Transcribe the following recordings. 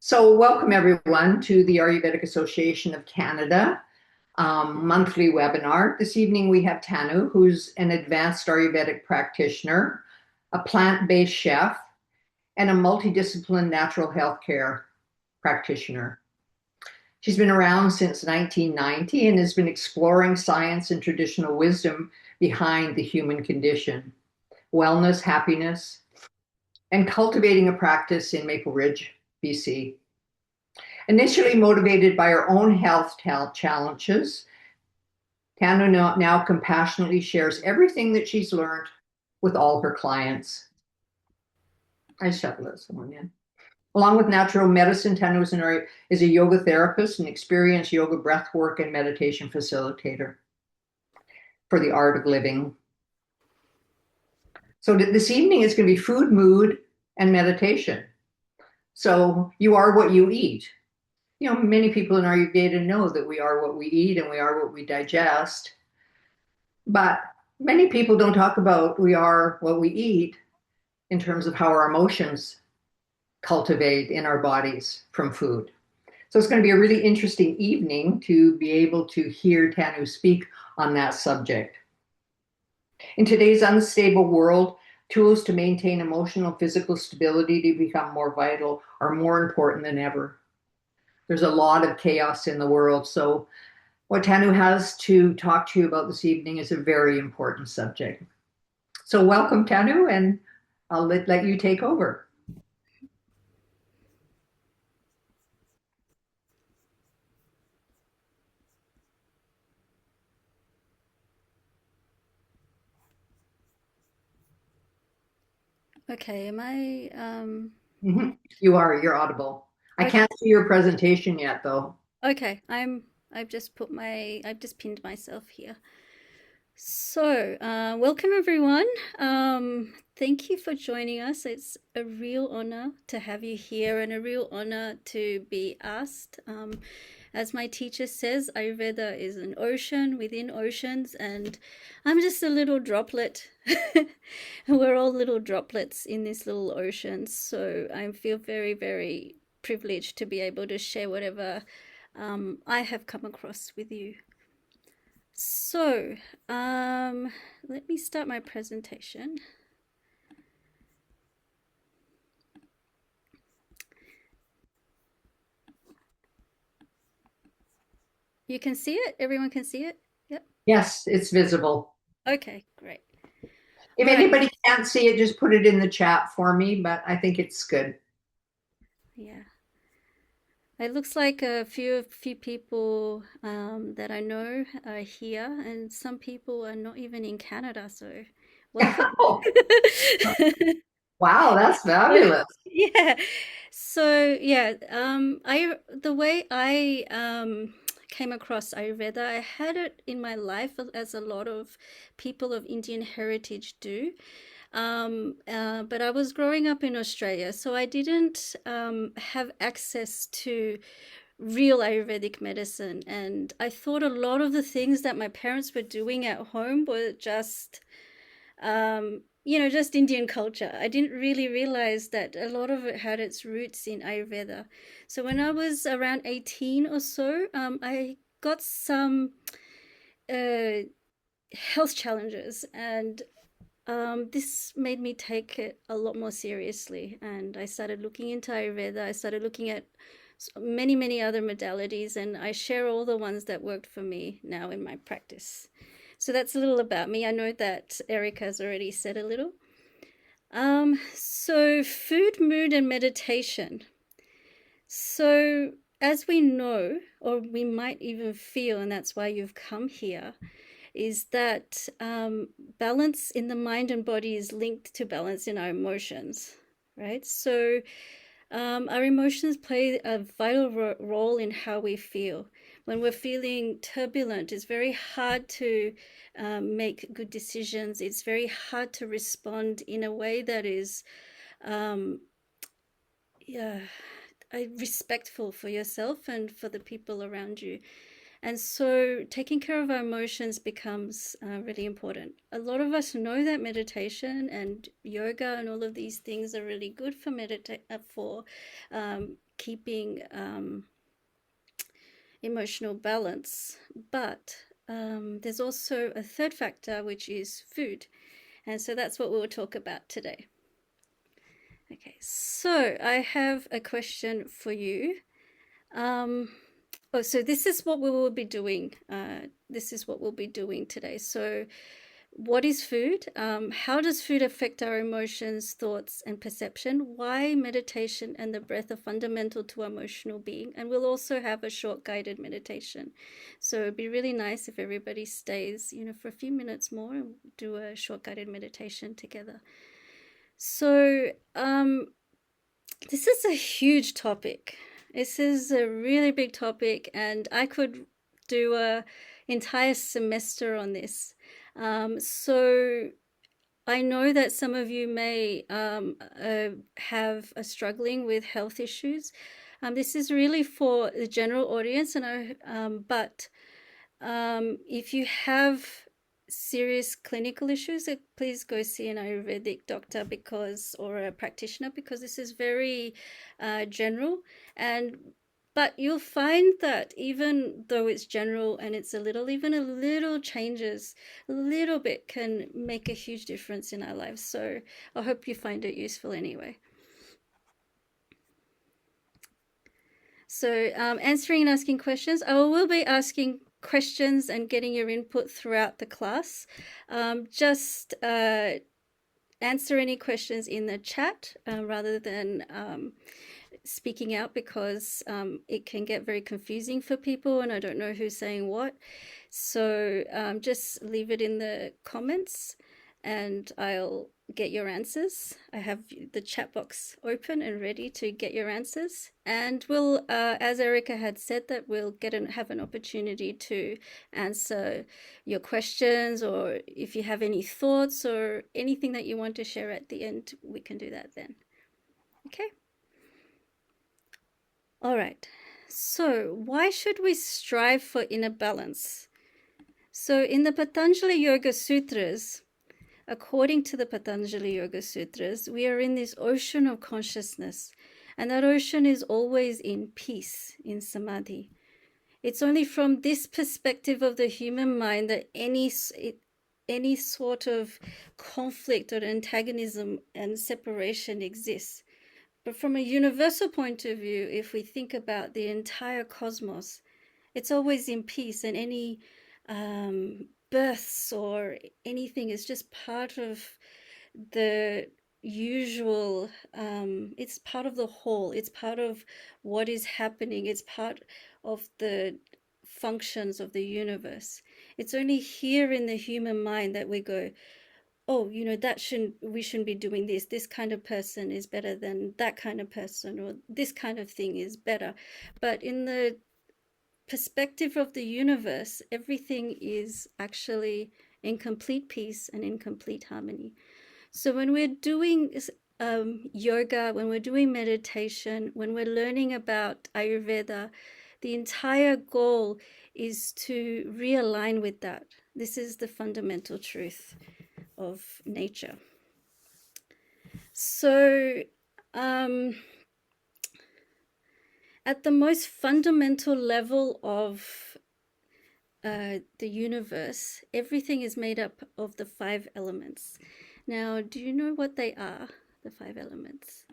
So, welcome everyone to the Ayurvedic Association of Canada monthly webinar. This evening we have Tanu, who's an advanced Ayurvedic practitioner, a plant-based chef, and a multidisciplined natural healthcare practitioner. She's been around since 1990 and has been exploring science and traditional wisdom behind the human condition, wellness, happiness, and cultivating a practice in Maple Ridge, BC. Initially motivated by her own health challenges, Tanu now compassionately shares everything that she's learned with all her clients. I just have to let someone in. Along with natural medicine, Tanu is a yoga therapist and experienced yoga breathwork and meditation facilitator for the art of living. So this evening is going to be food, mood, and meditation. So you are what you eat. You know, many people in Ayurveda know that we are what we eat and we are what we digest. But many people don't talk about we are what we eat in terms of how our emotions cultivate in our bodies from food. So it's going to be a really interesting evening to be able to hear Tanu speak on that subject. In today's unstable world, tools to maintain emotional and physical stability to become more vital are more important than ever. There's a lot of chaos in the world. So what Tanu has to talk to you about this evening is a very important subject. So welcome, Tanu, and I'll let you take over. Okay, am I You're audible. I okay, can't see your presentation yet, though. okay, I've just pinned myself here. So, welcome everyone. Thank you for joining us. It's a real honor to have you here and a real honor to be asked. As my teacher says, Ayurveda is an ocean within oceans, and I'm just a little droplet. We're all little droplets in this little ocean. So I feel very, very privileged to be able to share whatever I have come across with you. So, let me start my presentation. You can see it? Everyone can see it? Yep. Yes, it's visible. Okay, great. If All right. anybody can't see it, just put it in the chat for me, but I think it's good. Yeah. It looks like a few people that I know are here, and some people are not even in Canada. So, welcome. Wow, that's fabulous. Yeah. So yeah, I the way I came across Ayurveda, I had it in my life as a lot of people of Indian heritage do. But I was growing up in Australia, so I didn't have access to real Ayurvedic medicine, and I thought a lot of the things that my parents were doing at home were just just Indian culture. I didn't really realize that a lot of it had its roots in Ayurveda. So when I was around 18 or so, I got some uh, health challenges, and this made me take it a lot more seriously. And I started looking into Ayurveda. I started looking at many, many other modalities, and I share all the ones that worked for me now in my practice. So that's a little about me. I know that Erica has already said a little. So food, mood, and meditation. So as we know, or we might even feel, and that's why you've come here, is that balance in the mind and body is linked to balance in our emotions, right? So our emotions play a vital role in how we feel. When we're feeling turbulent, it's very hard to make good decisions. It's very hard to respond in a way that is um, yeah, respectful for yourself and for the people around you. And so taking care of our emotions becomes really important. A lot of us know that meditation and yoga and all of these things are really good for keeping emotional balance. But there's also a third factor, which is food. And so that's what we'll talk about today. Okay, so I have a question for you. So this is what we will be doing. This is what we'll be doing today. So what is food? How does food affect our emotions, thoughts, and perception? Why meditation and the breath are fundamental to our emotional being? And we'll also have a short guided meditation. So it'd be really nice if everybody stays, for a few minutes more and do a short guided meditation together. So this is a huge topic. This is a really big topic, and I could do an entire semester on this. So I know that some of you may have struggling with health issues. This is really for the general audience, but if you have serious clinical issues, please go see an Ayurvedic doctor or a practitioner, because this is very general. But you'll find that even though it's general and it's even a little changes, a little bit can make a huge difference in our lives. So I hope you find it useful anyway. So answering and asking questions. I will be asking questions and getting your input throughout the class. Just answer any questions in the chat rather than speaking out, because it can get very confusing for people and I don't know who's saying what. So just leave it in the comments and I'll get your answers. I have the chat box open and ready to get your answers. And we'll, as Erica had said, that we'll have an opportunity to answer your questions, or if you have any thoughts or anything that you want to share at the end, we can do that then. Okay. All right. So why should we strive for inner balance? So in the Patanjali Yoga Sutras, according to the Patanjali Yoga Sutras, we are in this ocean of consciousness, and that ocean is always in peace, in samadhi. It's only from this perspective of the human mind that any sort of conflict or antagonism and separation exists. But from a universal point of view, if we think about the entire cosmos, it's always in peace, and any births or anything is just part of the usual, it's part of the whole, it's part of what is happening, it's part of the functions of the universe. It's only here in the human mind that we go, oh, we shouldn't be doing this. This kind of person is better than that kind of person, or this kind of thing is better. But in the perspective of the universe, everything is actually in complete peace and in complete harmony. So when we're doing yoga, when we're doing meditation, when we're learning about Ayurveda, the entire goal is to realign with that. This is the fundamental truth of nature. So at the most fundamental level of the universe, everything is made up of the 5 elements. Now, do you know what they are, the 5 elements?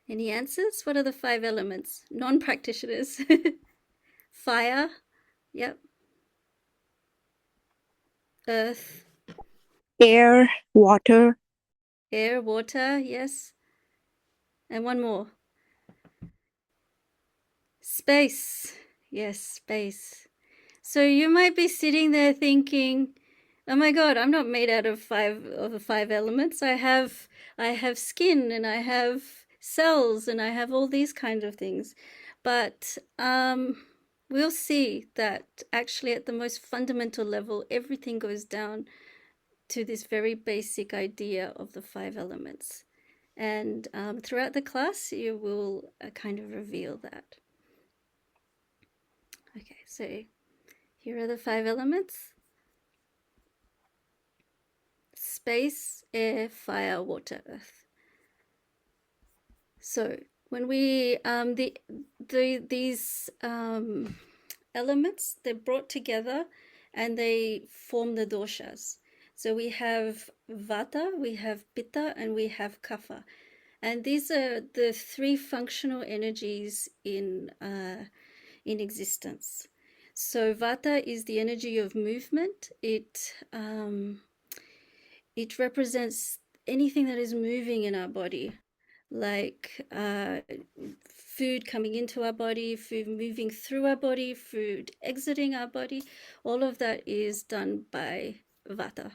Any answers? What are the 5 elements? Non-practitioners. Fire. Yep. Earth. Air, water. Air, water, yes. And one more. Space. Yes, space. So you might be sitting there thinking, oh my God, I'm not made out of the 5 elements. I have skin, and I have cells, and I have all these kinds of things. But we'll see that actually at the most fundamental level, everything goes down to this very basic idea of the 5 elements. And throughout the class, you will kind of reveal that. Okay, so here are the 5 elements: space, air, fire, water, earth. So when we these elements, they're brought together and they form the doshas. So we have vata, we have pitta, and we have kapha. And these are the 3 functional energies in existence. So vata is the energy of movement. It represents anything that is moving in our body, like food coming into our body, food moving through our body, food exiting our body. All of that is done by vata.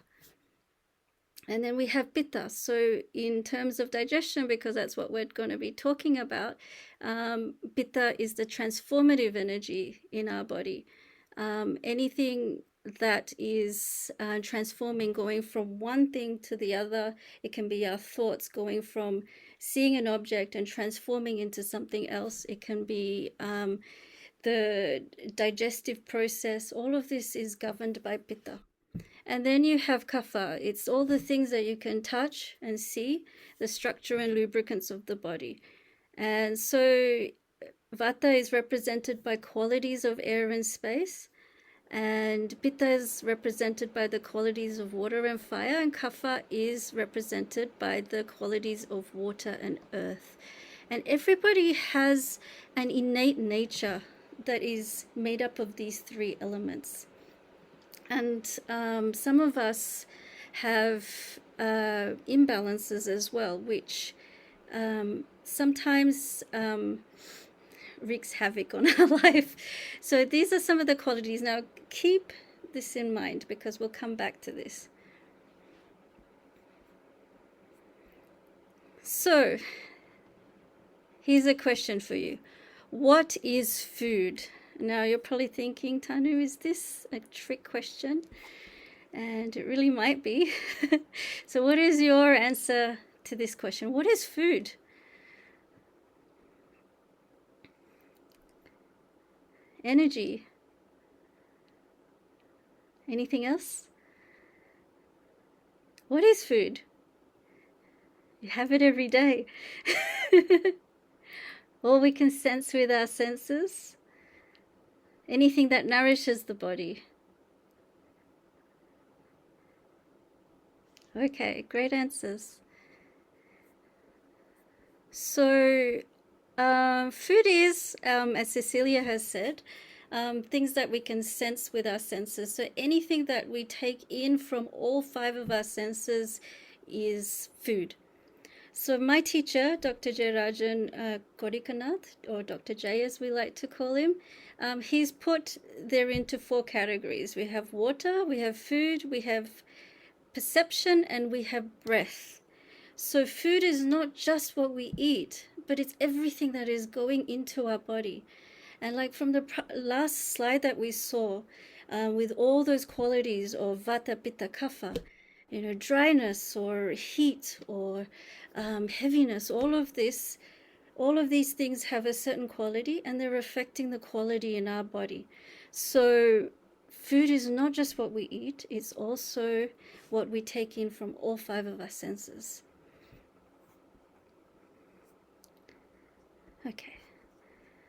And then we have pitta. So in terms of digestion, because that's what we're going to be talking about, pitta is the transformative energy in our body. Anything that is transforming, going from one thing to the other. It can be our thoughts going from seeing an object and transforming into something else. It can be the digestive process. All of this is governed by pitta. And then you have kapha. It's all the things that you can touch and see, the structure and lubricants of the body. And so vata is represented by qualities of air and space, and pitta is represented by the qualities of water and fire, and kapha is represented by the qualities of water and earth. And everybody has an innate nature that is made up of these 3 elements. And some of us have imbalances as well, which sometimes wreaks havoc on our life. So these are some of the qualities. Now keep this in mind, because we'll come back to this. So here's a question for you. What is food? Now you're probably thinking, Tanu, is this a trick question? And it really might be. So what is your answer to this question? What is food? Energy. Anything else? What is food? You have it every day. All we can sense with our senses. Anything that nourishes the body. Okay, great answers. So food is, as Cecilia has said, things that we can sense with our senses. So anything that we take in from all 5 of our senses is food. So my teacher, Dr. Jayarajan Kodikanath, or Dr. Jay as we like to call him, he's put there into 4 categories. We have water, we have food, we have perception, and we have breath. So food is not just what we eat, but it's everything that is going into our body. And like from the last slide that we saw, with all those qualities of vata, pitta, kapha, dryness or heat or heaviness, all of these things have a certain quality, and they're affecting the quality in our body. So food is not just what we eat, it's also what we take in from all 5 of our senses. Okay,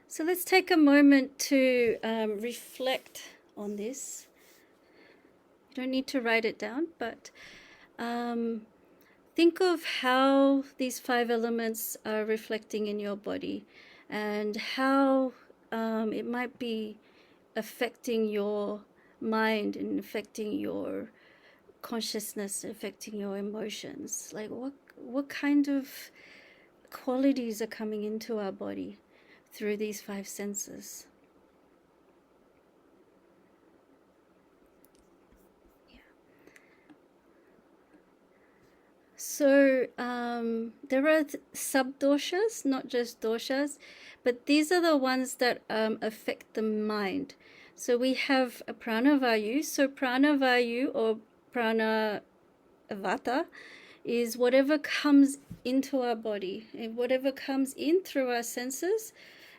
so let's take a moment to reflect on this. You don't need to write it down, but think of how these 5 elements are reflecting in your body, and how it might be affecting your mind and affecting your consciousness, affecting your emotions. Like what kind of qualities are coming into our body through these 5 senses? So there are sub-doshas, not just doshas, but these are the ones that affect the mind. So we have a pranavayu. So pranavayu, or prana vata, is whatever comes into our body, and whatever comes in through our senses,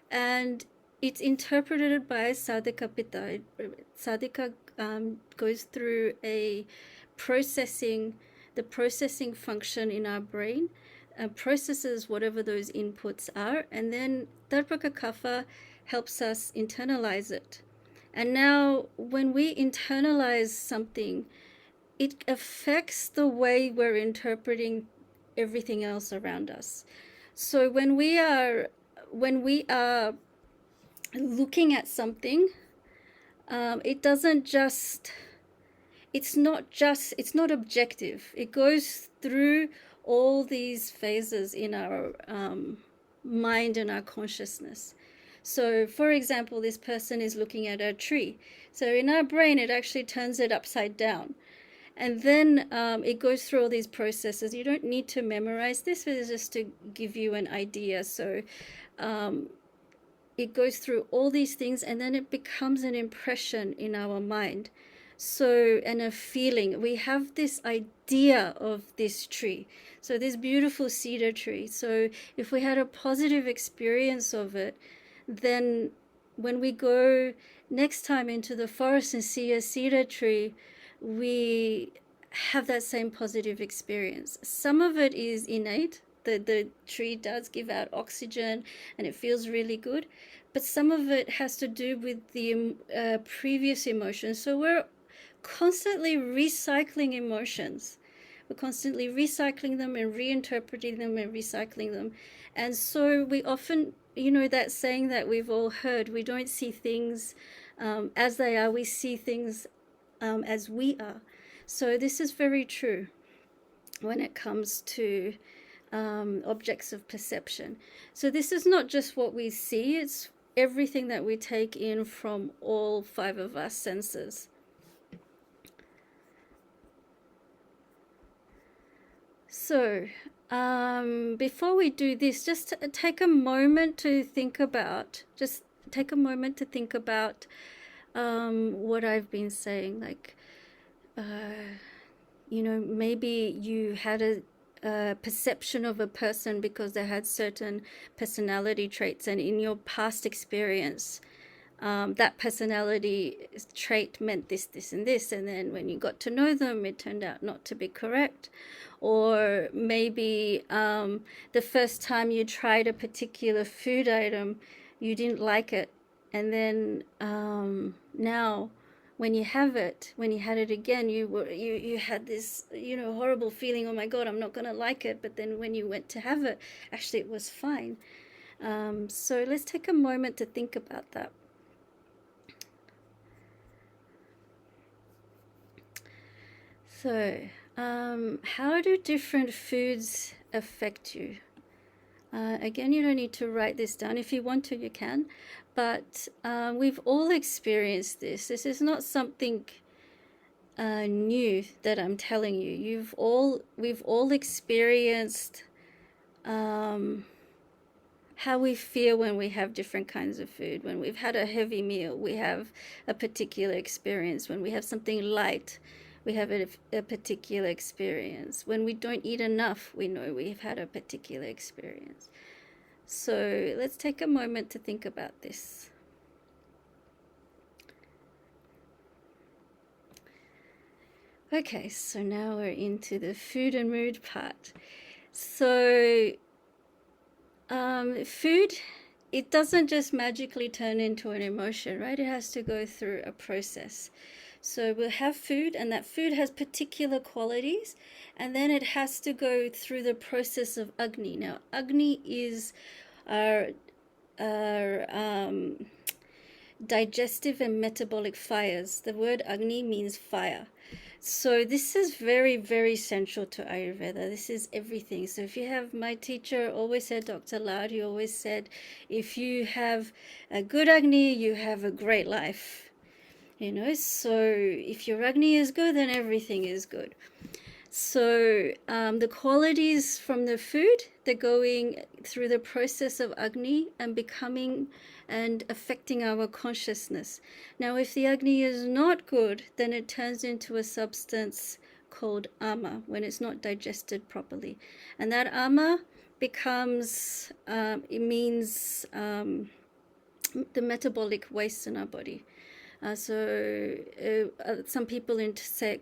and it's interpreted by sadhaka pitta. Sadhaka goes through the processing function in our brain, and processes whatever those inputs are, and then Dharpaka Kapha helps us internalize it. And now when we internalize something, it affects the way we're interpreting everything else around us. So when we are looking at something, it's not objective. It goes through all these phases in our mind and our consciousness. So for example, this person is looking at a tree. So in our brain, it actually turns it upside down. And then it goes through all these processes. You don't need to memorize this, but it's just to give you an idea. So it goes through all these things, and then it becomes an impression in our mind. So, and a feeling. We have this idea of this tree. So this beautiful cedar tree. So if we had a positive experience of it, then when we go next time into the forest and see a cedar tree, we have that same positive experience. Some of it is innate. The tree does give out oxygen and it feels really good, but some of it has to do with the previous emotions. So we're constantly recycling emotions. We're constantly recycling them and reinterpreting them and recycling them. And so we often, that saying that we've all heard, we don't see things as they are, we see things as we are. So this is very true when it comes to objects of perception. So this is not just what we see, it's everything that we take in from all 5 of our senses. So before we do this, just take a moment to think about, what I've been saying. Like, maybe you had a perception of a person because they had certain personality traits, and in your past experience, that personality trait meant this, this, and this, and then when you got to know them, it turned out not to be correct. Or maybe the first time you tried a particular food item, you didn't like it, and then now when you had it again, you had this horrible feeling, oh my god, I'm not gonna like it. But then when you went to have it, actually it was fine. So let's take a moment to think about that. So how do different foods affect you? Again, you don't need to write this down. If you want to, you can. But we've all experienced this. This is not something new that I'm telling you. We've all experienced how we feel when we have different kinds of food. When we've had a heavy meal, we have a particular experience. When we have something light, we have a particular experience. When we don't eat enough, we know we've had a particular experience. So let's take a moment to think about this. Okay, so now we're into the food and mood part. So food, it doesn't just magically turn into an emotion, right? It has to go through a process. So we'll have food, and that food has particular qualities, and then it has to go through the process of Agni. Now, Agni is our digestive and metabolic fires. The word Agni means fire. So this is very, very central to Ayurveda. This is everything. So if you have, my teacher always said, Dr. Loud, he always said, if you have a good Agni, you have a great life. So if your Agni is good, then everything is good. So the qualities from the food, they're going through the process of Agni and becoming and affecting our consciousness. Now, if the Agni is not good, then it turns into a substance called ama when it's not digested properly. And that ama becomes, it means the metabolic waste in our body. Some people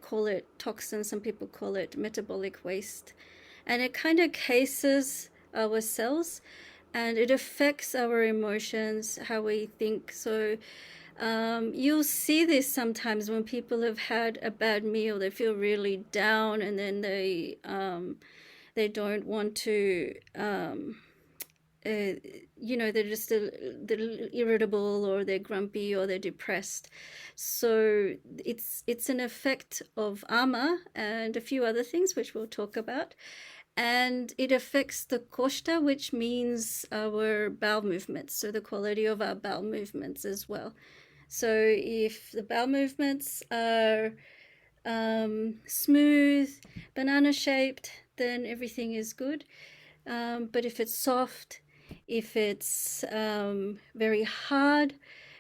call it toxin, some people call it metabolic waste. And it kind of cases our cells and it affects our emotions, how we think. So you'll see this sometimes when people have had a bad meal, they feel really down and then they don't want to they're just a little irritable or they're grumpy or they're depressed. So it's an effect of ama and a few other things which we'll talk about. And it affects the koshta, which means our bowel movements, so the quality of our bowel movements as well. So if the bowel movements are smooth, banana shaped, then everything is good. But if it's soft, if it's very hard,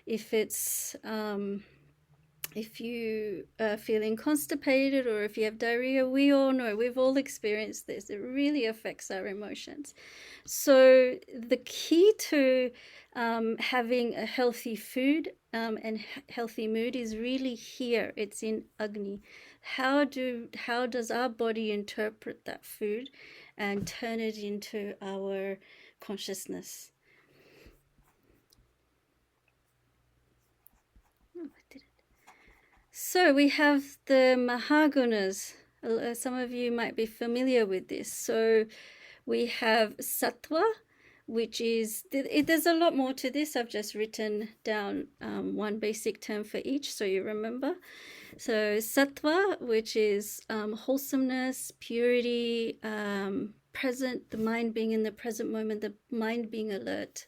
if it's if you are feeling constipated or if you have diarrhea, we all know, we've all experienced this. It really affects our emotions. So the key to having a healthy food and healthy mood is really here. It's in Agni. How does our body interpret that food and turn it into our consciousness? So we have the Mahagunas. Some of you might be familiar with this. So we have Sattva, which is, there's a lot more to this. I've just written down one basic term for each so you remember. So Sattva, which is wholesomeness, purity, present, the mind being in the present moment, the mind being alert.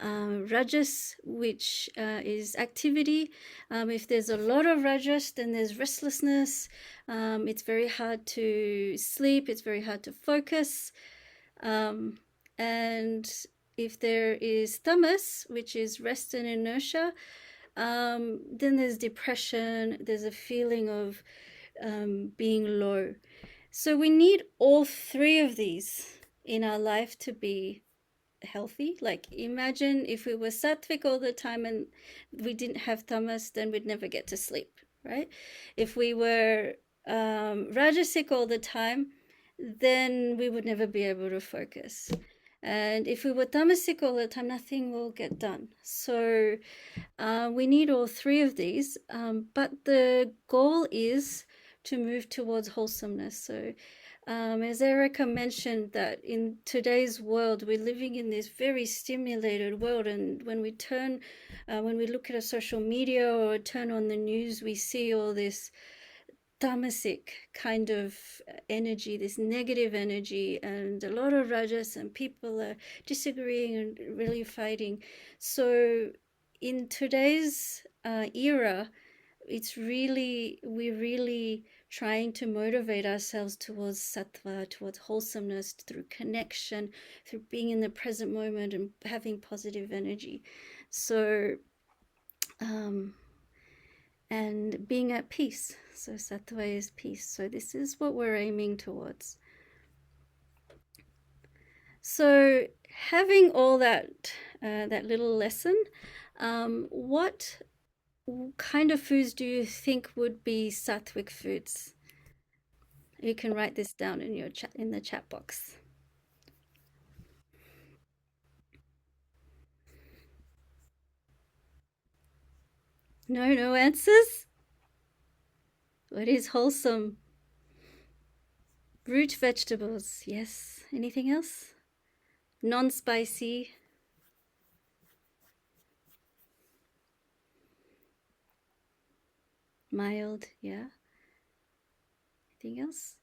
Rajas, which is activity. If there's a lot of rajas, then there's restlessness. It's very hard to sleep. It's very hard to focus. And if there is tamas, which is rest and inertia, then there's depression. There's a feeling of being low. So we need all three of these in our life to be healthy. Like imagine if we were sattvic all the time and we didn't have tamas, then we'd never get to sleep, right? If we were rajasic all the time, then we would never be able to focus. And if we were tamasic all the time, nothing will get done. So we need all three of these, but the goal is to move towards wholesomeness. So as Erica mentioned, that in today's world, we're living in this very stimulated world. And when we look at a social media or turn on the news, we see all this tamasic kind of energy, this negative energy, and a lot of rajas, and people are disagreeing and really fighting. So in today's era, we're really trying to motivate ourselves towards sattva, towards wholesomeness, through connection, through being in the present moment and having positive energy. So, and being at peace. So sattva is peace. So this is what we're aiming towards. So having all that little lesson, what kind of foods do you think would be sattvic foods? You can write this down in your chat, in the chat box. No answers? What is wholesome? Root vegetables, yes. Anything else? Non-spicy. Mild, yeah. Anything else?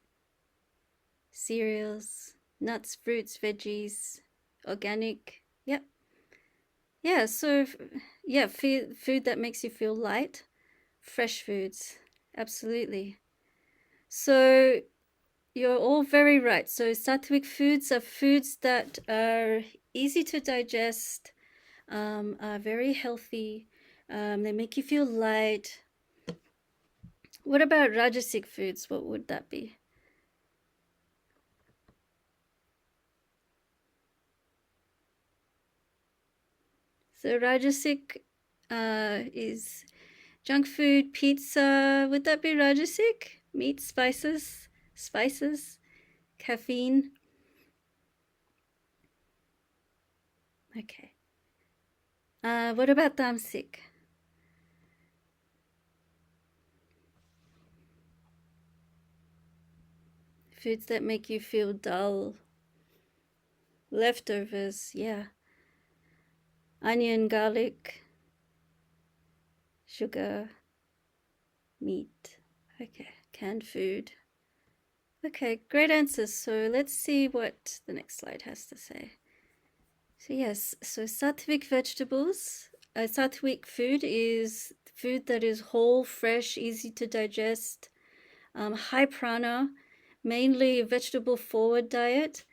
Cereals, nuts, fruits, veggies, organic. Yep. Yeah, so yeah, food that makes you feel light, fresh foods. Absolutely. So you're all very right. So sattvic foods are foods that are easy to digest, are very healthy. They make you feel light. What about Rajasic foods? What would that be? So Rajasic is junk food, pizza. Would that be Rajasic? Meat, spices, caffeine. Okay. What about Tamasic? Foods that make you feel dull. Leftovers, yeah. Onion, garlic, sugar, meat. Okay, canned food. Okay, great answers. So let's see what the next slide has to say. So yes, so sattvic vegetables. Sattvic food is food that is whole, fresh, easy to digest, high prana, mainly vegetable forward diet,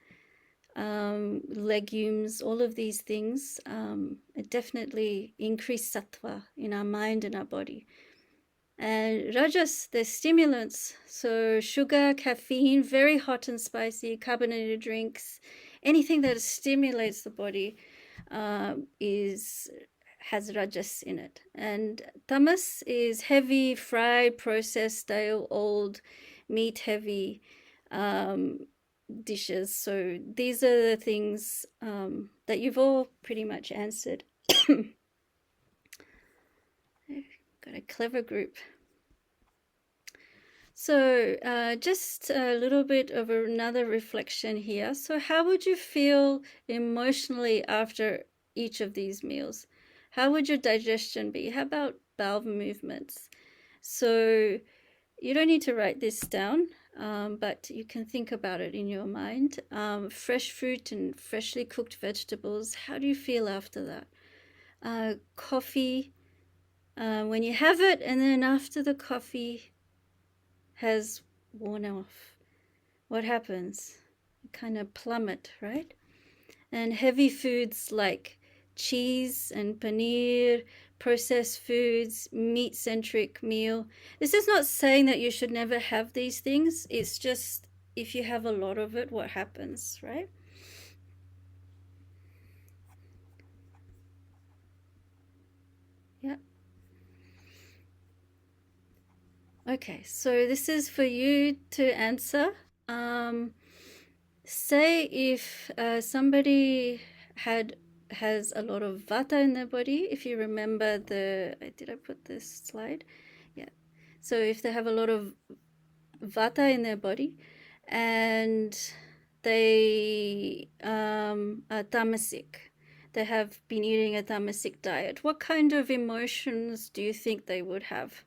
legumes, all of these things definitely increase sattva in our mind and our body. And rajas, they're stimulants. So sugar, caffeine, very hot and spicy, carbonated drinks, anything that stimulates the body has rajas in it. And tamas is heavy, fried, processed, stale, old, meat heavy dishes. So these are the things that you've all pretty much answered. Got a clever group. So just a little bit of another reflection here. So how would you feel emotionally after each of these meals? How would your digestion be? How about bowel movements? So you don't need to write this down, but you can think about it in your mind. Fresh fruit and freshly cooked vegetables, how do you feel after that? Coffee, when you have it, and then after the coffee has worn off, what happens? You kind of plummet, right? And heavy foods like cheese and paneer, processed foods, meat-centric meal. This is not saying that you should never have these things. It's just if you have a lot of it, what happens, right? Yeah. Okay, so this is for you to answer. Say if somebody has a lot of vata in their body, if you remember did I put this slide? Yeah. So if they have a lot of vata in their body and they are tamasic, they have been eating a tamasic diet, what kind of emotions do you think they would have?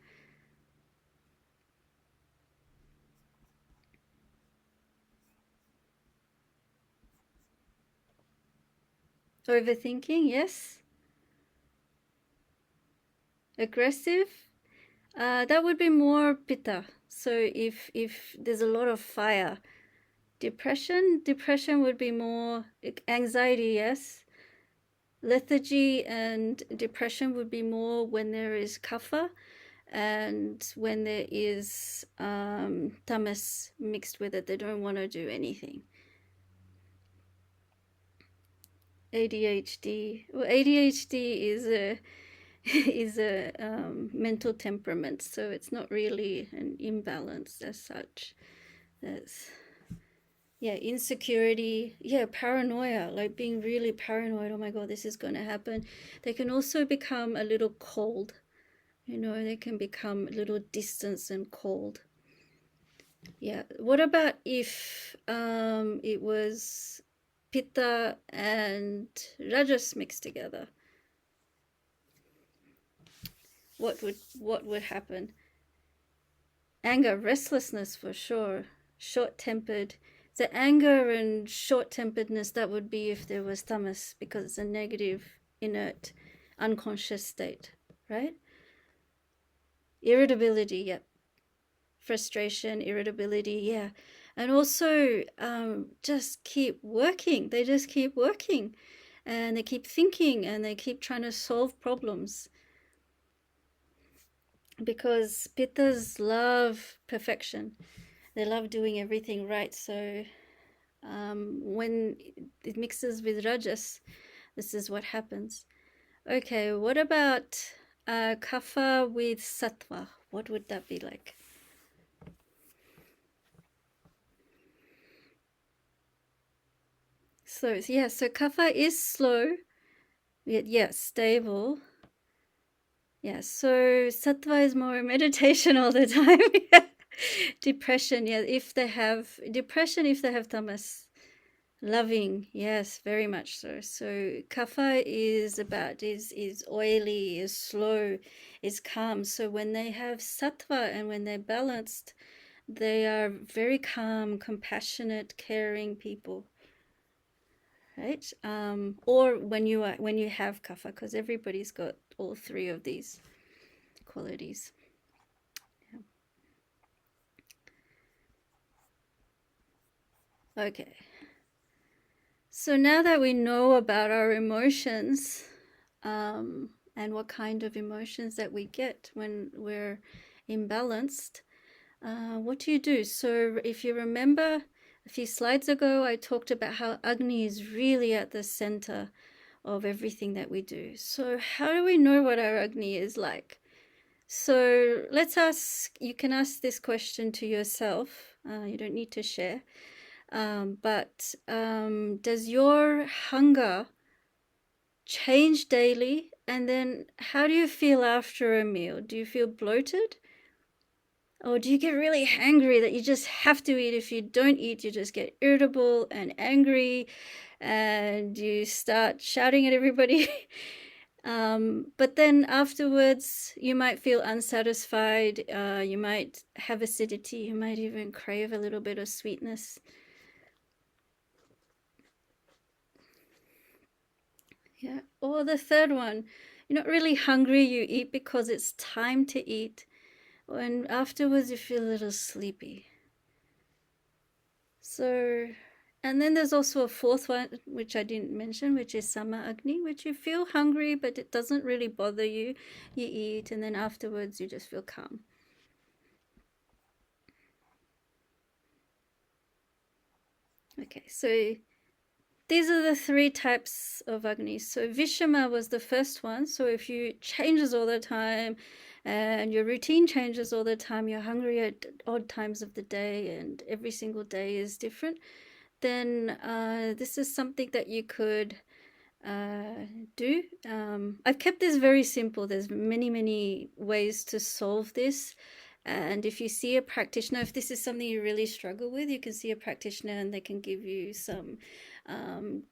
Overthinking, yes. Aggressive, that would be more pitta. So if there's a lot of fire. Depression would be more anxiety, yes. Lethargy and depression would be more when there is kapha and when there is tamas mixed with it. They don't want to do anything. ADHD. Well, ADHD is a mental temperament, so it's not really an imbalance as such. That's insecurity, paranoia, like being really paranoid. Oh my god, this is going to happen. They can also become a little cold, they can become a little distant and cold. What about if it was pitta and rajas mixed together? What would happen? Anger, restlessness for sure, short-tempered. The anger and short-temperedness, that would be if there was tamas, because it's a negative, inert, unconscious state, right? Irritability, yep. Frustration, irritability, yeah. And also just keep working. They just keep working and they keep thinking and they keep trying to solve problems. because pittas love perfection. They love doing everything right. So when it mixes with rajas, this is what happens. Okay, what about kapha with sattva? What would that be like? So yeah, so kapha is slow, yet stable. Yeah, so sattva is more meditation all the time. Depression, yeah, if they have depression, if they have tamas. Loving, yes, very much so. So kapha is oily, is slow, is calm. So when they have sattva and when they're balanced, they are very calm, compassionate, caring people, right? Or when you have kapha, because everybody's got all three of these qualities. Yeah. Okay. So now that we know about our emotions, and what kind of emotions that we get when we're imbalanced, what do you do? So if you remember a few slides ago, I talked about how Agni is really at the center of everything that we do. So how do we know what our Agni is like? So you can ask this question to yourself. You don't need to share. But does your hunger change daily? And then how do you feel after a meal? Do you feel bloated? Or do you get really hangry that you just have to eat? If you don't eat, you just get irritable and angry and you start shouting at everybody. But then afterwards, you might feel unsatisfied. You might have acidity. You might even crave a little bit of sweetness. Yeah. Or the third one, you're not really hungry. You eat because it's time to eat. And afterwards, you feel a little sleepy. So, and then there's also a fourth one, which I didn't mention, which is Sama Agni, which you feel hungry, but it doesn't really bother you. You eat, and then afterwards, you just feel calm. Okay, so these are the three types of Agni. So Vishama was the first one. So if you changes all the time and your routine changes all the time, you're hungry at odd times of the day and every single day is different, then this is something that you could do. I've kept this very simple. There's many ways to solve this. And if you see a practitioner, if this is something you really struggle with, you can see a practitioner and they can give you some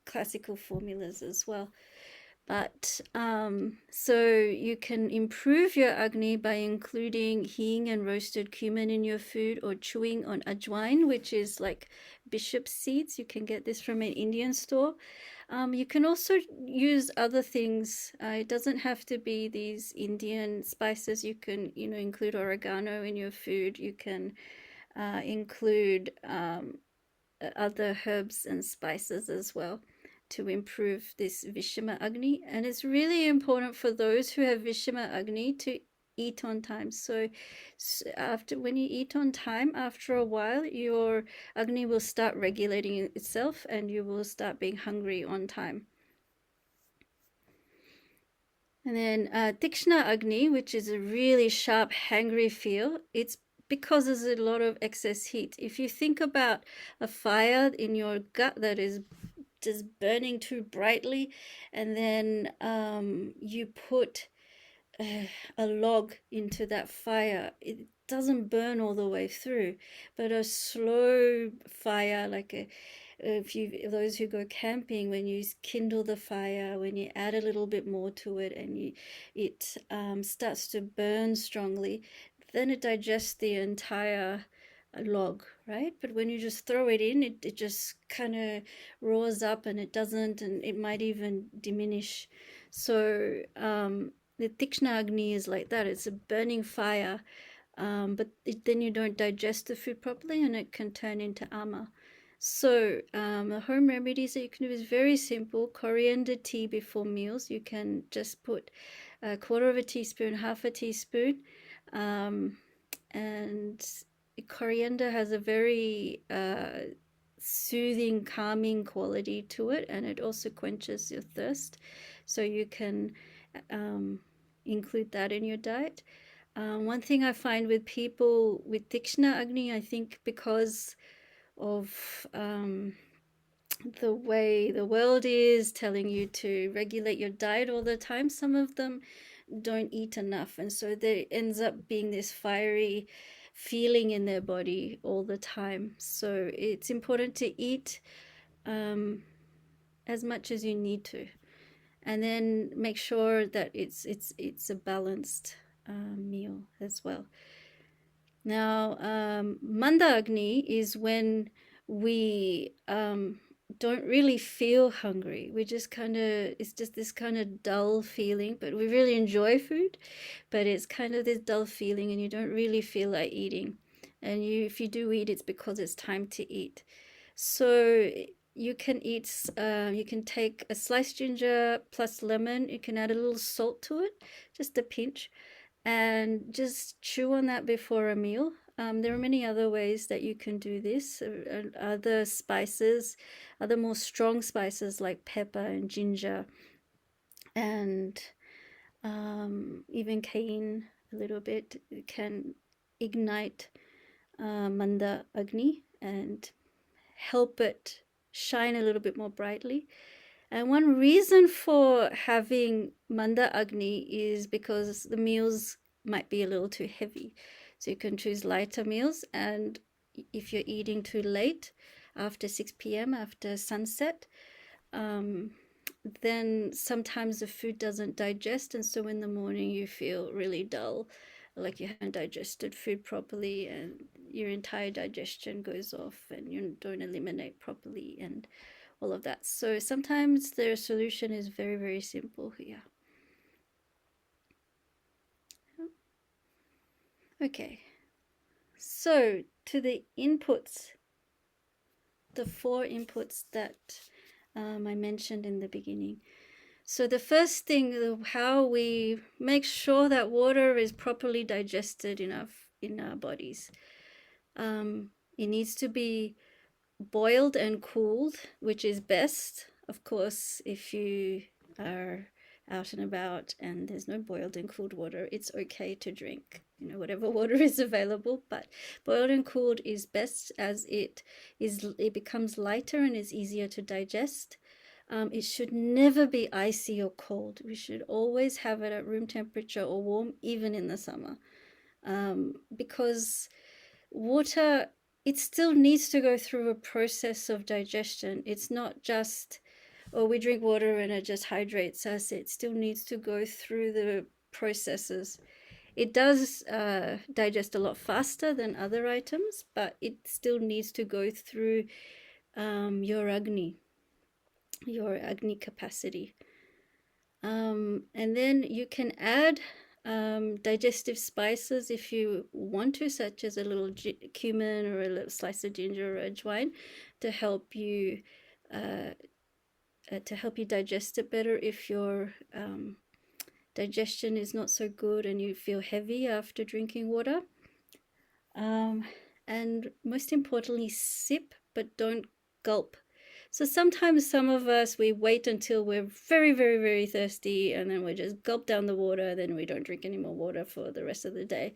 classical formulas as well. But so you can improve your Agni by including hing and roasted cumin in your food, or chewing on ajwain, which is like bishop seeds. You can get this from an Indian store. You can also use other things. It doesn't have to be these Indian spices. You can, include oregano in your food. You can include other herbs and spices as well to improve this Vishama Agni. And it's really important for those who have Vishama Agni to eat on time. So when you eat on time, after a while, your Agni will start regulating itself and you will start being hungry on time. And then Tikshna Agni, which is a really sharp, hangry feel, it's because there's a lot of excess heat. If you think about a fire in your gut that is just burning too brightly, and then you put a log into that fire, it doesn't burn all the way through, but a slow fire, like those who go camping, when you kindle the fire, when you add a little bit more to it and it starts to burn strongly, then it digests the entire log, right? But when you just throw it in, it just kind of roars up and it doesn't, and it might even diminish. So the Tikshna Agni is like that. It's a burning fire, but then you don't digest the food properly and it can turn into ama. So the home remedies that you can do is very simple. Coriander tea before meals. You can just put a quarter of a teaspoon, half a teaspoon, And coriander has a very soothing, calming quality to it, and it also quenches your thirst. So you can include that in your diet. One thing I find with people with Tikshna Agni, I think because of the way the world is telling you to regulate your diet all the time, some of them don't eat enough, and so there ends up being this fiery feeling in their body all the time. So it's important to eat as much as you need to, and then make sure that it's a balanced meal as well. Now, Manda Agni is when we don't really feel hungry. We just kind of, it's just this kind of dull feeling, but we really enjoy food, but it's kind of this dull feeling and you don't really feel like eating. And if you do eat, it's because it's time to eat. So you can eat, you can take a sliced ginger plus lemon. You can add a little salt to it, just a pinch, and just chew on that before a meal. There are many other ways that you can do this. Other spices, other more strong spices like pepper and ginger, and even cayenne a little bit can ignite Manda Agni and help it shine a little bit more brightly. And one reason for having Manda Agni is because the meals might be a little too heavy. So you can choose lighter meals, and if you're eating too late, after 6 p.m., after sunset, then sometimes the food doesn't digest, and so in the morning you feel really dull, like you haven't digested food properly, and your entire digestion goes off and you don't eliminate properly and all of that. So sometimes the solution is very, very simple here. Okay, so to the inputs, the 4 inputs that I mentioned in the beginning. So the first thing, how we make sure that water is properly digested in our bodies. It needs to be boiled and cooled, which is best. Of course, if you are out and about and there's no boiled and cooled water, it's okay to drink, whatever water is available, but boiled and cooled is best, as it becomes lighter and is easier to digest. It should never be icy or cold. We should always have it at room temperature or warm, even in the summer, because water, it still needs to go through a process of digestion. It's not just, we drink water and it just hydrates us. It still needs to go through the processes. It does digest a lot faster than other items, but it still needs to go through your Agni capacity. And then you can add digestive spices if you want to, such as a little cumin or a little slice of ginger or ajwain, to help you digest it better if your digestion is not so good and you feel heavy after drinking water. And most importantly, sip, but don't gulp. So sometimes some of us, we wait until we're very, very, very thirsty and then we just gulp down the water, then we don't drink any more water for the rest of the day.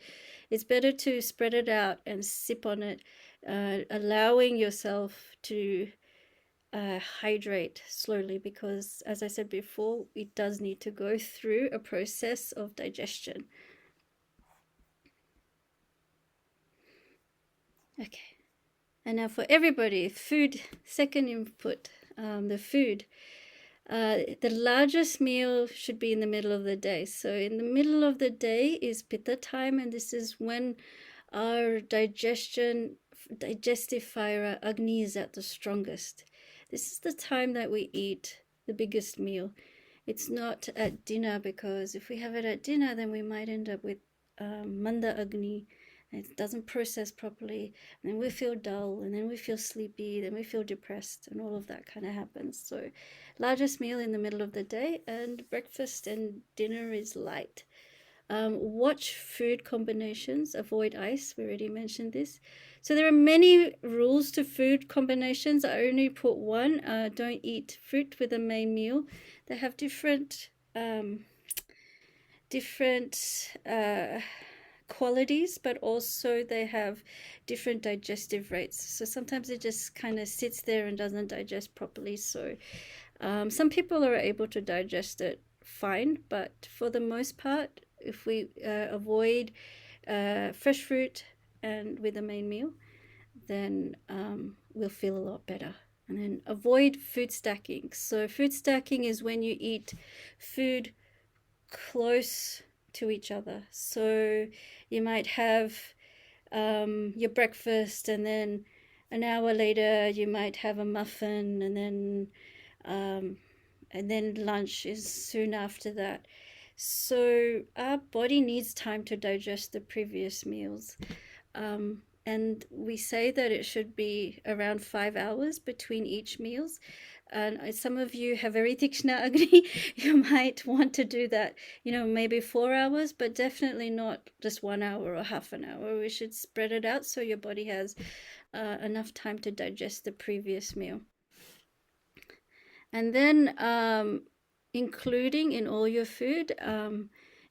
It's better to spread it out and sip on it, allowing yourself to hydrate slowly, because as I said before, it does need to go through a process of digestion. Okay. And now for everybody, food, second input, the food. The largest meal should be in the middle of the day. So in the middle of the day is pitta time, and this is when our digestive fire, Agni, is at the strongest. This is the time that we eat the biggest meal. It's not at dinner, because if we have it at dinner, then we might end up with Manda Agni. It doesn't process properly, and then we feel dull, and then we feel sleepy, then we feel depressed, and all of that kind of happens. So largest meal in the middle of the day, and breakfast and dinner is light. watch food combinations, avoid ice. We already mentioned this. So there are many rules to food combinations. I only put one. Don't eat fruit with a main meal. They have different qualities, but also they have different digestive rates. So sometimes it just kind of sits there and doesn't digest properly. So some people are able to digest it fine, but for the most part, if we avoid fresh fruit and with a main meal, then we'll feel a lot better. And then avoid food stacking. So food stacking is when you eat food close to each other. So you might have your breakfast, and then an hour later you might have a muffin, and then lunch is soon after that. So our body needs time to digest the previous meals. And we say that it should be around 5 hours between each meals. And some of you have very Tikshna Agni. You might want to do that, maybe 4 hours, but definitely not just 1 hour or half an hour. We should spread it out so your body has enough time to digest the previous meal. And then including in all your food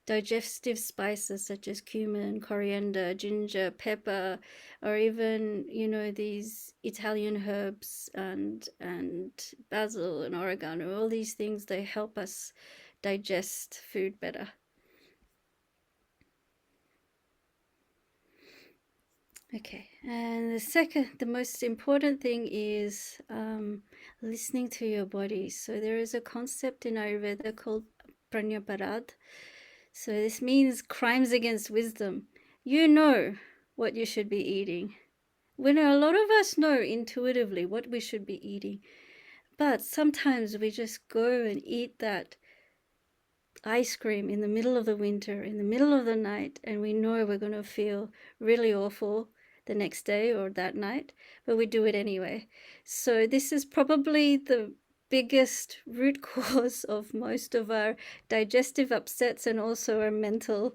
digestive spices such as cumin, coriander, ginger, pepper, or even these Italian herbs and basil and oregano. All these things, they help us digest food better. Okay, and the most important thing is listening to your body. So there is a concept in Ayurveda called Pranyaparad. So this means crimes against wisdom. You know what you should be eating. We know, a lot of us know intuitively what we should be eating, but sometimes we just go and eat that ice cream in the middle of the winter, in the middle of the night, and we know we're going to feel really awful the next day or that night, but we do it anyway. So this is probably the biggest root cause of most of our digestive upsets and also our mental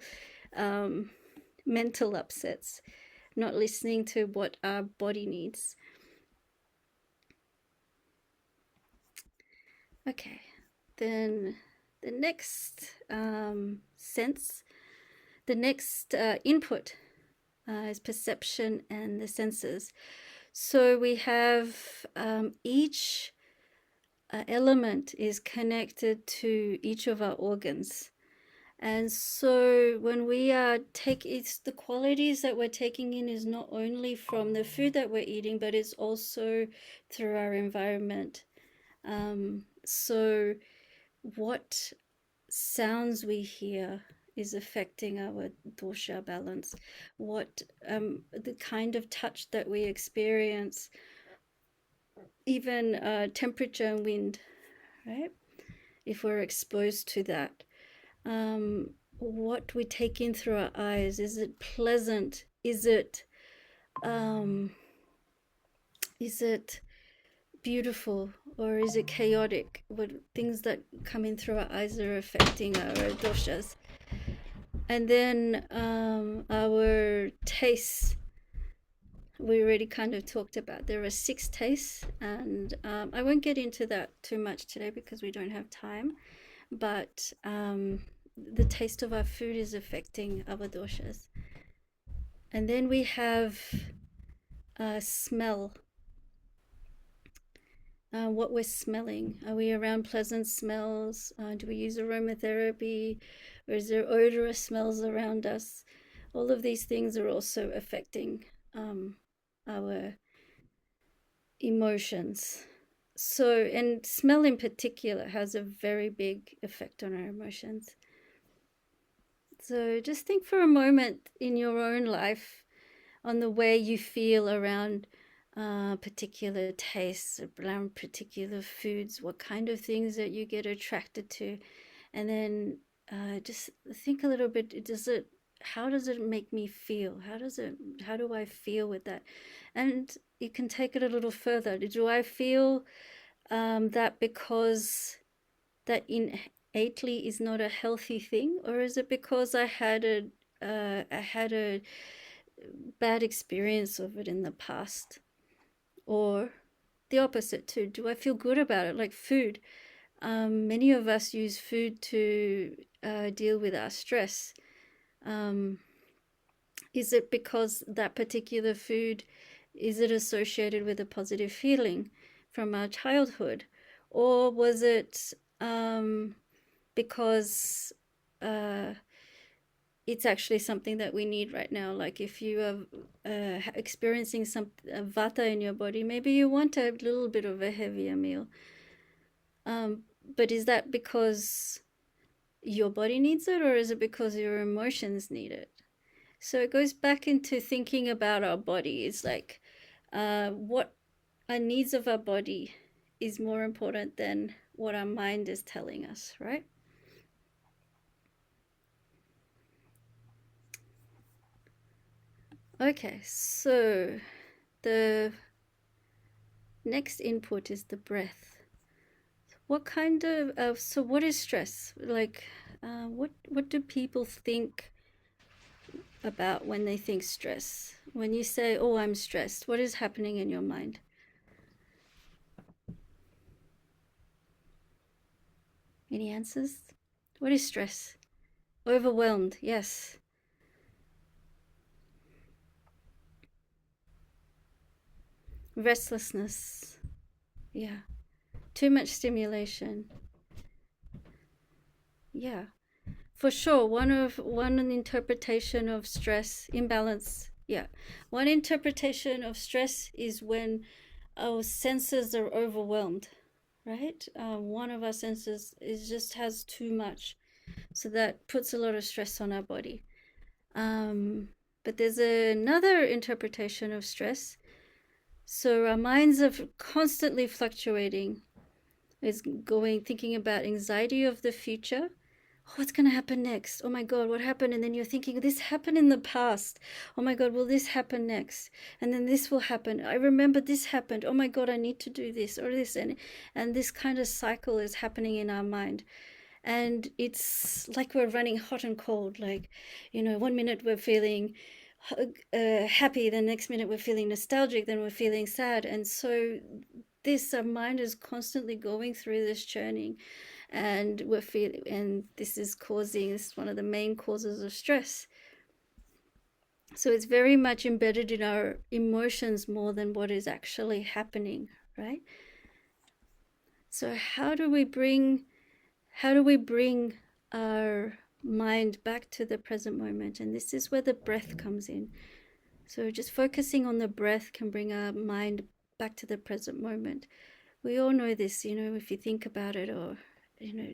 upsets, not listening to what our body needs. Okay, then the next input is perception and the senses. So we have each element is connected to each of our organs. And so when we it's the qualities that we're taking in is not only from the food that we're eating, but it's also through our environment. So what sounds we hear is affecting our dosha balance. What the kind of touch that we experience, even temperature and wind, right? If we're exposed to that, what we take in through our eyes, is it pleasant? Is it beautiful, or is it chaotic? What things that come in through our eyes are affecting our doshas. And then our tastes, we already kind of talked about. There are 6 tastes, and I won't get into that too much today because we don't have time, but the taste of our food is affecting our doshas. And then we have smell. What we're smelling. Are we around pleasant smells? Do we use aromatherapy? Or is there odorous smells around us? All of these things are also affecting our emotions. So, and smell in particular has a very big effect on our emotions. So just think for a moment in your own life on the way you feel around particular tastes, around particular foods, what kind of things that you get attracted to, and then just think a little bit. How does it make me feel? How do I feel with that? And you can take it a little further. Do I feel that because that innately is not a healthy thing, or is it because I had a bad experience of it in the past? Or the opposite too. Do I feel good about it? Like food. Many of us use food to deal with our stress. Is it because that particular food, is it associated with a positive feeling from our childhood? Or was it because it's actually something that we need right now? Like if you are experiencing some vata in your body, maybe you want a little bit of a heavier meal. But is that because your body needs it, or is it because your emotions need it? So it goes back into thinking about our body. It's like what our needs of our body is more important than what our mind is telling us, right? Okay, so the next input is the breath. What kind of so what is stress? Like what do people think about when they think stress? When you say, oh, I'm stressed, what is happening in your mind? Any answers? What is stress? Overwhelmed, yes. Restlessness, yeah. Too much stimulation, yeah. For sure, one interpretation of stress, imbalance, yeah. One interpretation of stress is when our senses are overwhelmed, right? One of our senses just has too much, so that puts a lot of stress on our body. But there's another interpretation of stress. So our minds are constantly fluctuating. It's thinking about anxiety of the future. Oh, what's going to happen next? Oh my God, what happened? And then you're thinking, this happened in the past. Oh my God, will this happen next? And then this will happen. I remember this happened. Oh my God, I need to do this or this. And this kind of cycle is happening in our mind. And it's like we're running hot and cold. Like, 1 minute we're feeling happy, the next minute we're feeling nostalgic, then we're feeling sad. And so our mind is constantly going through this churning, and this is one of the main causes of stress. So it's very much embedded in our emotions more than what is actually happening, right? So how do we bring our mind back to the present moment? And this is where the breath comes in. So just focusing on the breath can bring our mind back to the present moment. We all know this, if you think about it, or,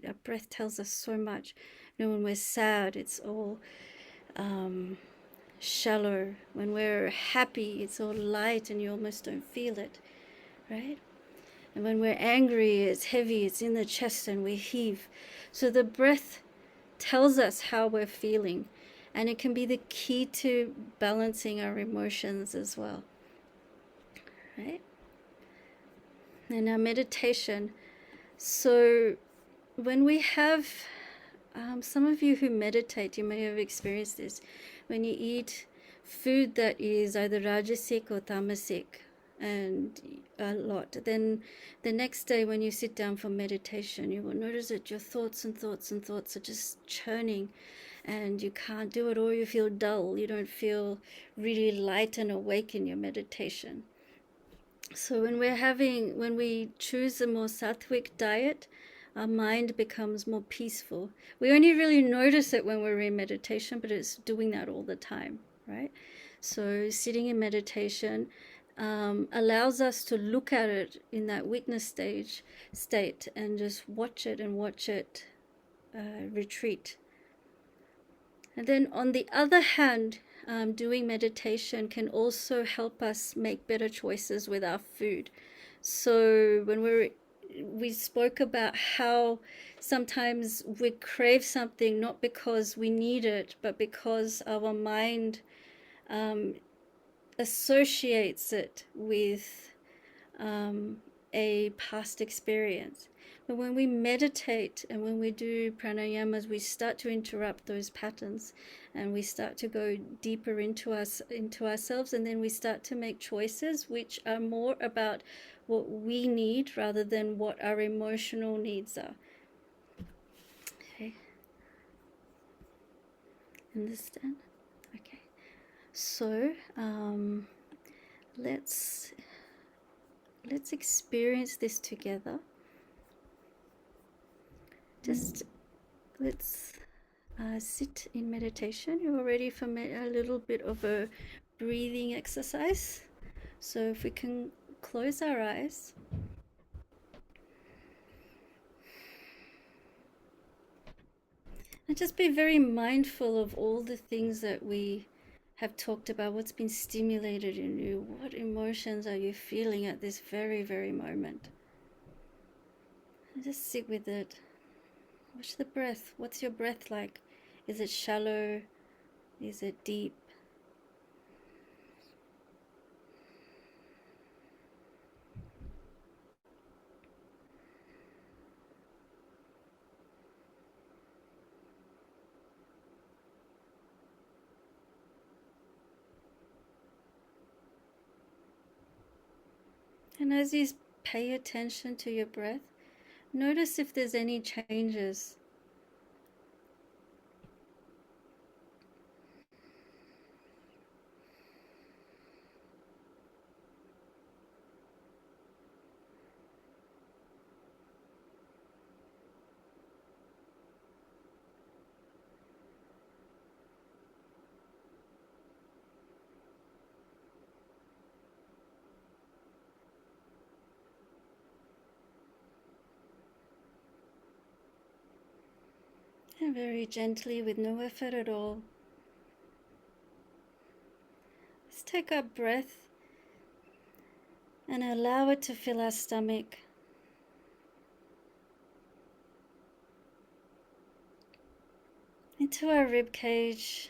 our breath tells us so much. When we're sad, it's all shallow. When we're happy, it's all light and you almost don't feel it, right? And when we're angry, it's heavy, it's in the chest and we heave. So the breath tells us how we're feeling, and it can be the key to balancing our emotions as well, right? And our meditation. So when we have, some of you who meditate, you may have experienced this. When you eat food that is either rajasic or tamasic, and a lot, then the next day when you sit down for meditation, you will notice that your thoughts and thoughts and thoughts are just churning, and you can't do it, or you feel dull. You don't feel really light and awake in your meditation. So when we choose a more sattvic diet, our mind becomes more peaceful. We only really notice it when we're in meditation, but it's doing that all the time, right? So sitting in meditation allows us to look at it in that witness state and just watch it retreat. And then on the other hand, doing meditation can also help us make better choices with our food. So when we spoke about how sometimes we crave something not because we need it, but because our mind associates it with a past experience. But when we meditate and when we do pranayamas, we start to interrupt those patterns, and we start to go deeper into ourselves, and then we start to make choices which are more about what we need rather than what our emotional needs are. Okay. Understand? Okay. So let's experience this together. Just let's sit in meditation. You're ready for a little bit of a breathing exercise. So if we can close our eyes. And just be very mindful of all the things that we have talked about, what's been stimulated in you, what emotions are you feeling at this very, very moment. And just sit with it. Watch the breath. What's your breath like? Is it shallow? Is it deep? And as you pay attention to your breath, notice if there's any changes. And very gently, with no effort at all, let's take our breath and allow it to fill our stomach. Into our rib cage.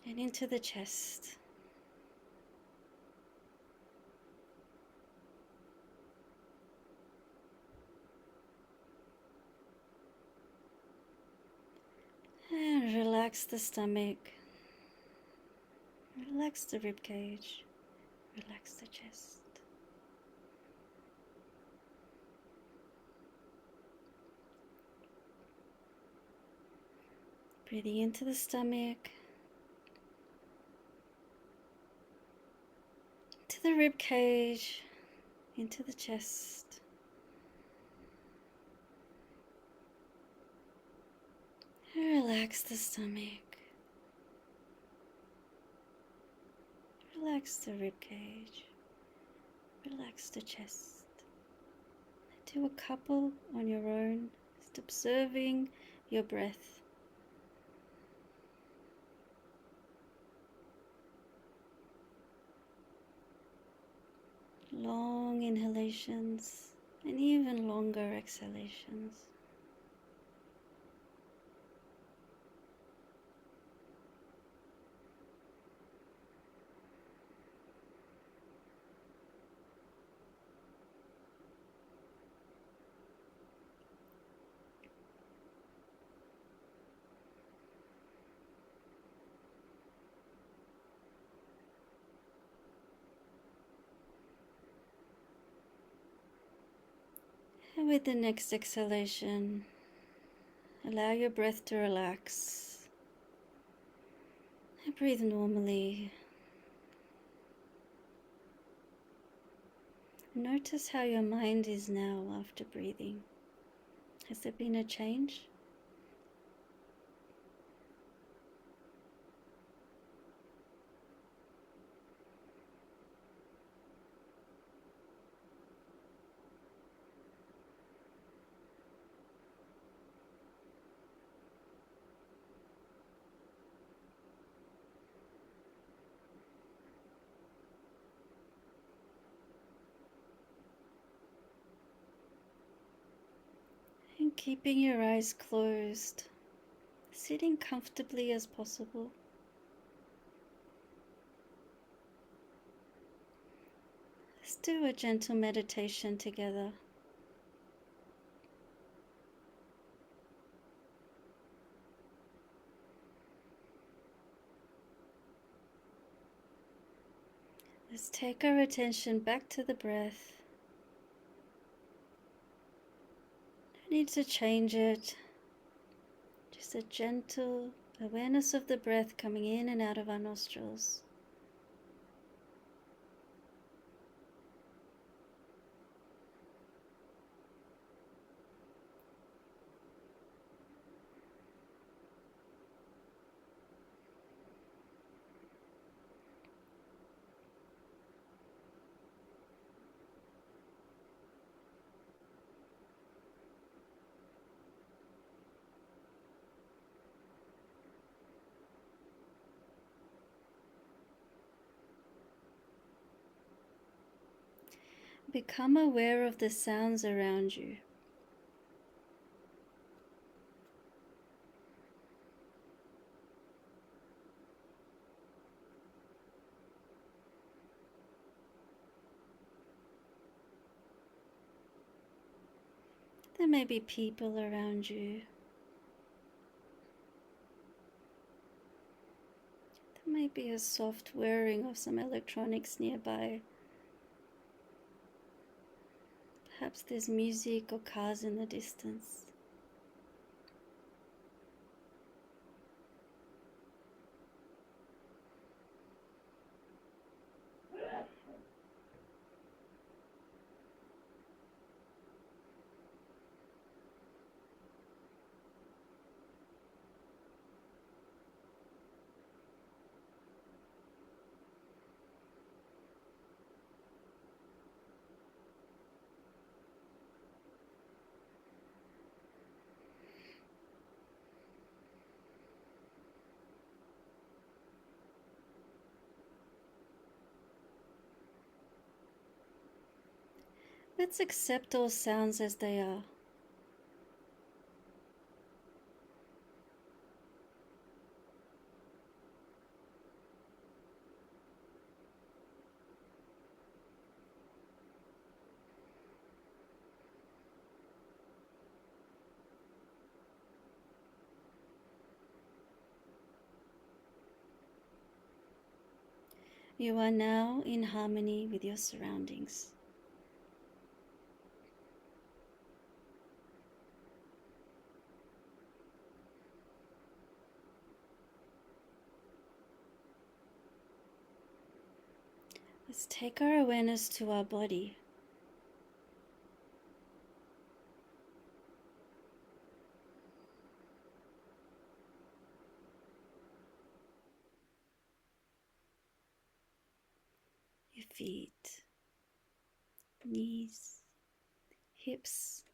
And into the chest. And relax the stomach. Relax the rib cage. Relax the chest. Breathing into the stomach. Into the rib cage. Into the chest. And relax the stomach. Relax the rib cage. Relax the chest. Do a couple on your own, just observing your breath. Long inhalations and even longer exhalations. And with the next exhalation, allow your breath to relax. And breathe normally. Notice how your mind is now after breathing. Has there been a change? And keeping your eyes closed, sitting comfortably as possible. do a gentle meditation together. Let's take our attention back to the breath. No need to change it. Just a gentle awareness of the breath coming in and out of our nostrils. Become aware of the sounds around you. There may be people around you. There may be a soft whirring of some electronics nearby. Perhaps there's music or cars in the distance. Let's accept all sounds as they are. You are now in harmony with your surroundings. Let's take our awareness to our body. Your feet, knees, hips,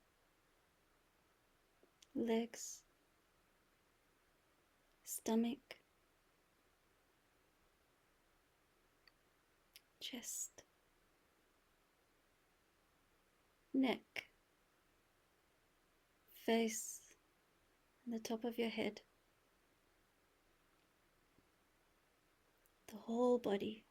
legs, stomach, chest, neck, face, and the top of your head. The whole body.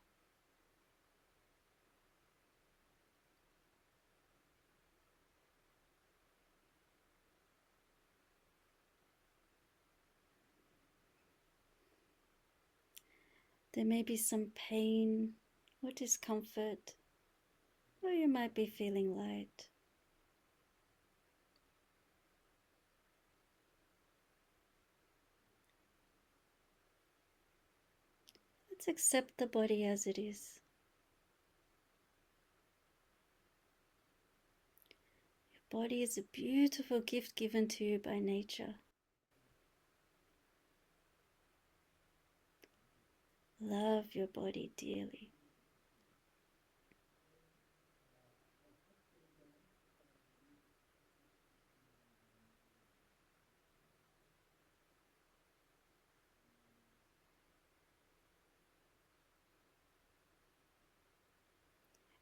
There may be some pain or discomfort, or you might be feeling light. Let's accept the body as it is. Your body is a beautiful gift given to you by nature. Love your body dearly.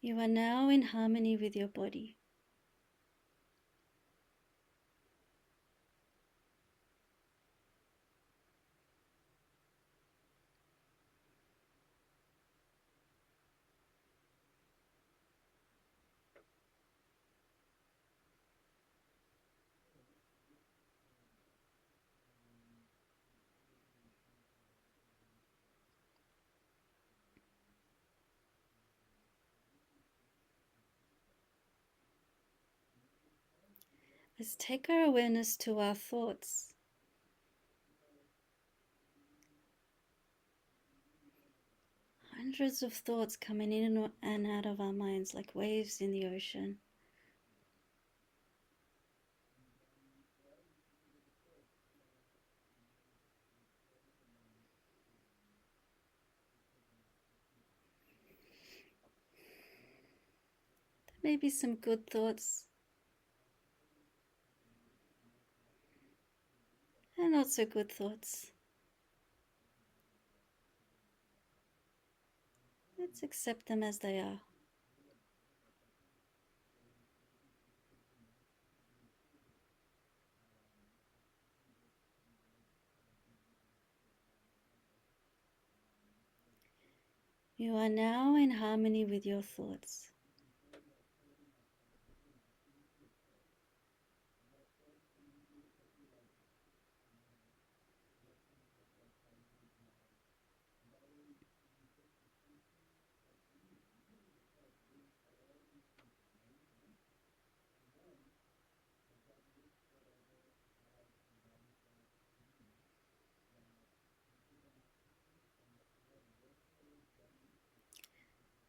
You are now in harmony with your body. Let's take our awareness to our thoughts. Hundreds of thoughts coming in and out of our minds like waves in the ocean. There may be some good thoughts and not so good thoughts. Let's accept them as they are. You are now in harmony with your thoughts.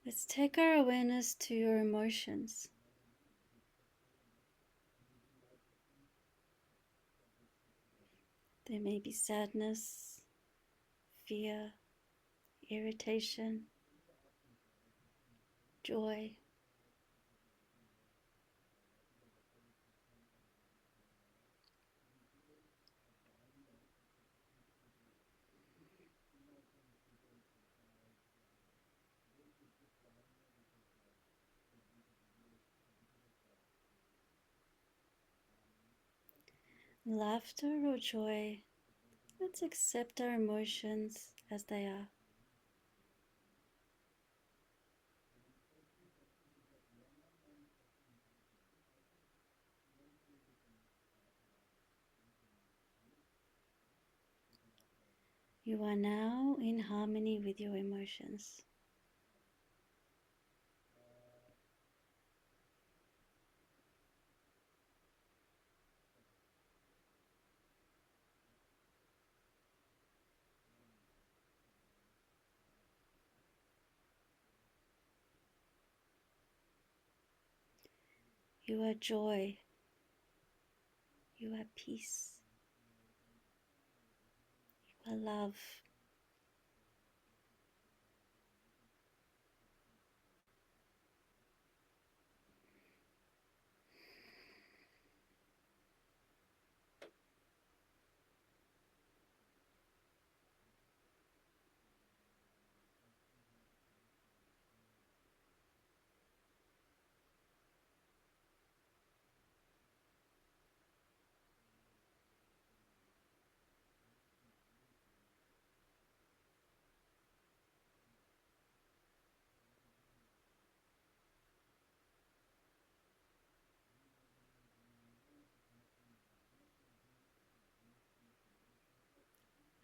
Let's take our awareness to your emotions. There may be sadness, fear, irritation, joy. Laughter or joy. Let's accept our emotions as they are. You are now in harmony with your emotions. You are joy. You are peace. You are love.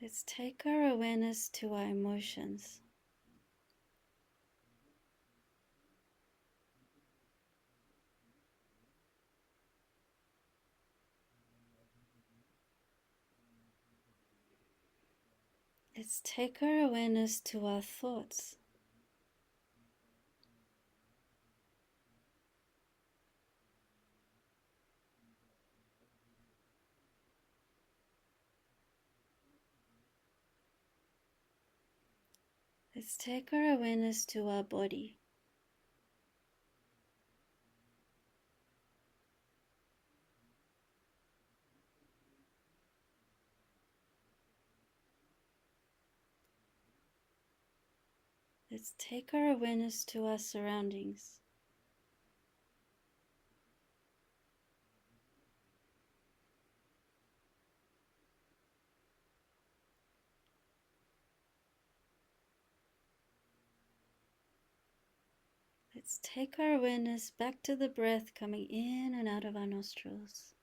Let's take our awareness to our emotions. Let's take our awareness to our thoughts. Let's take our awareness to our body. Let's take our awareness to our surroundings. Let's take our awareness back to the breath coming in and out of our nostrils.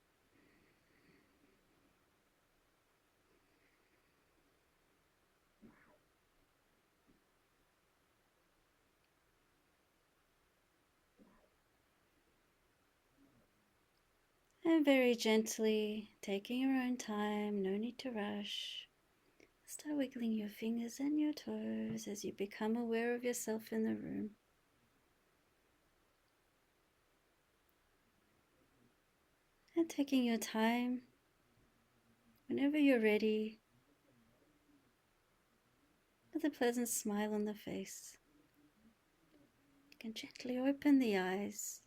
And very gently, taking your own time, no need to rush. Start wiggling your fingers and your toes as you become aware of yourself in the room. And taking your time, whenever you're ready, with a pleasant smile on the face, you can gently open the eyes.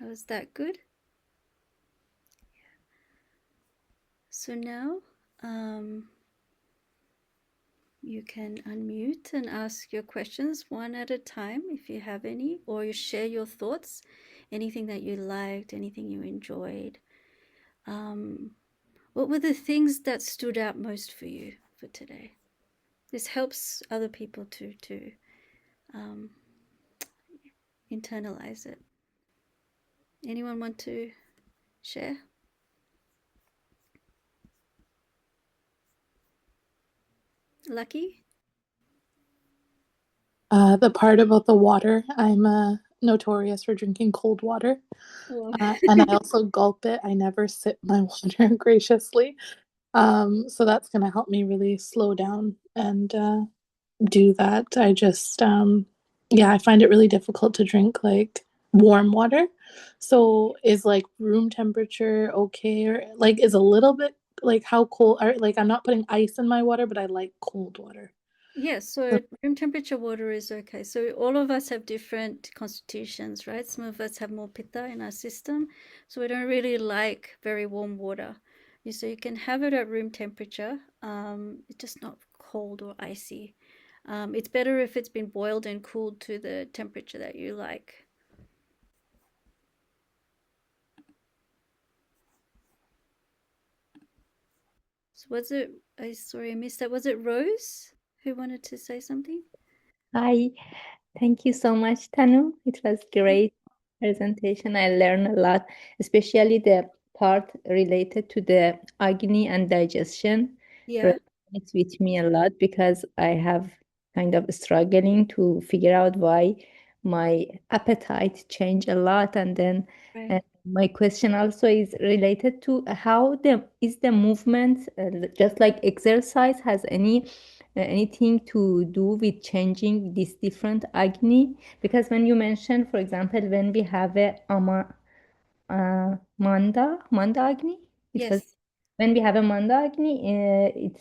How is that? Good? So now you can unmute and ask your questions one at a time if you have any, or you share your thoughts, anything that you liked, anything you enjoyed. What were the things that stood out most for you for today? This helps other people to internalize it. Anyone want to share? Lucky? The part about the water, I'm notorious for drinking cold water. Oh. And I also gulp it. I never sip my water graciously. So that's going to help me really slow down and do that. I find it really difficult to drink like warm water. So is like room temperature okay? Or like is a little bit like how cold, or like I'm not putting ice in my water, but I like cold water. Yes, so room temperature water is okay. So all of us have different constitutions, right? Some of us have more pitta in our system, so we don't really like very warm water. So you can have it at room temperature, it's just not cold or icy. It's better if it's been boiled and cooled to the temperature that you like. So was it, sorry, I missed that. Was it Rose who wanted to say something? Hi, thank you so much, Tanu. It was great presentation. I learned a lot, especially the part related to the agni and digestion. Yeah. Resonates with me a lot because I have kind of struggling to figure out why my appetite changed a lot. And then Right. my question also is related to how the movement, just like exercise, has anything to do with changing this different agni? Because when you mentioned, for example, when we have a manda agni, it was Yes. when we have a manda agni,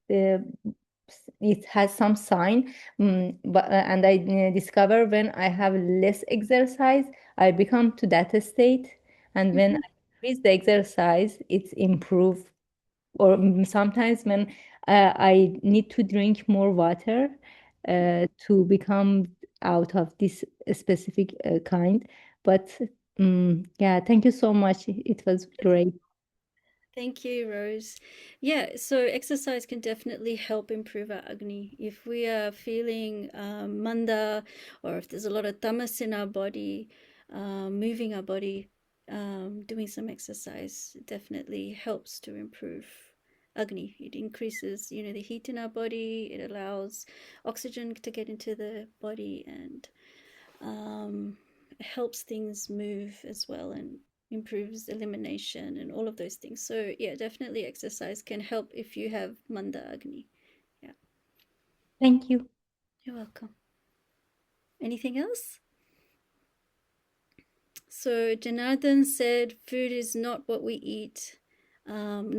it has some sign, and I discover when I have less exercise, I become to that state, and when I increase the exercise, it's improve. Or sometimes when I need to drink more water to become out of this specific kind. But yeah, thank you so much. It was great. Thank you, Rose. Yeah, so exercise can definitely help improve our Agni. If we are feeling manda, or if there's a lot of tamas in our body, moving our body, doing some exercise definitely helps to improve Agni. It increases, the heat in our body. It allows oxygen to get into the body, and helps things move as well, and improves elimination and all of those things. So yeah, definitely exercise can help if you have manda agni. Yeah. Thank you. You're welcome. Anything else? So Janardhan said food is not what we eat,